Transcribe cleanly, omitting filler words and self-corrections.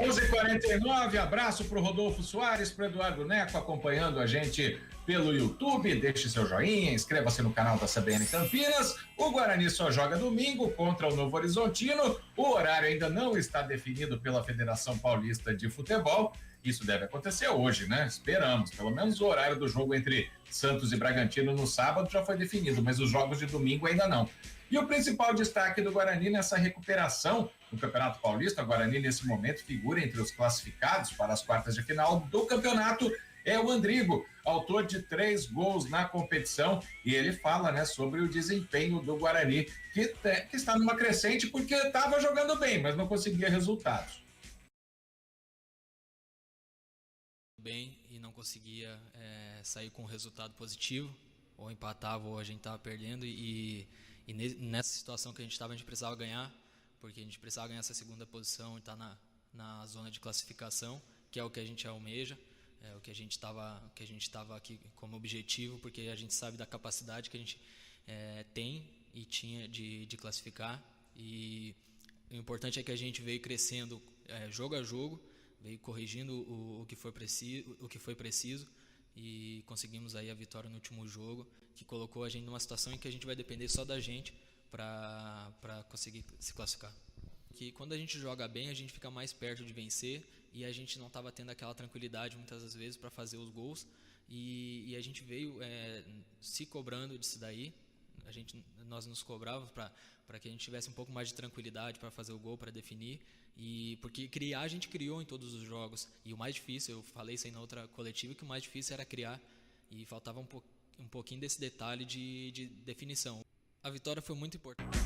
11h49, abraço para o Rodolfo Soares, para o Eduardo Neco, acompanhando a gente pelo YouTube. Deixe seu joinha, inscreva-se no canal da CBN Campinas. O Guarani só joga domingo contra o Novo Horizontino. O horário ainda não está definido pela Federação Paulista de Futebol. Isso deve acontecer hoje, né? Esperamos. Pelo menos o horário do jogo entre Santos e Bragantino no sábado já foi definido, mas os jogos de domingo ainda não. E o principal destaque do Guarani nessa recuperação no Campeonato Paulista, o Guarani nesse momento figura entre os classificados para as quartas de final do campeonato, é o Andrigo, autor de 3 gols na competição, e ele fala, né, sobre o desempenho do Guarani, que está numa crescente porque estava jogando bem, mas não conseguia resultados. Bem e não conseguia sair com um resultado positivo, ou empatava ou a gente estava perdendo, e nessa situação que a gente precisava ganhar, porque a gente precisava ganhar essa segunda posição e estar na zona de classificação, que é o que a gente almeja, é o que a gente estava aqui como objetivo, porque a gente sabe da capacidade que a gente tem e tinha de classificar, e o importante é que a gente veio crescendo jogo a jogo, veio corrigindo o que foi preciso e conseguimos aí a vitória no último jogo, que colocou a gente numa situação em que a gente vai depender só da gente para conseguir se classificar. Que quando a gente joga bem, a gente fica mais perto de vencer, e a gente não estava tendo aquela tranquilidade muitas das vezes para fazer os gols, e a gente veio se cobrando disso daí. Nós nos cobrávamos para que a gente tivesse um pouco mais de tranquilidade para fazer o gol, para definir, e porque criar a gente criou em todos os jogos, e o mais difícil, eu falei isso aí na outra coletiva, que o mais difícil era criar, e faltava um pouquinho desse detalhe de definição. A vitória foi muito importante.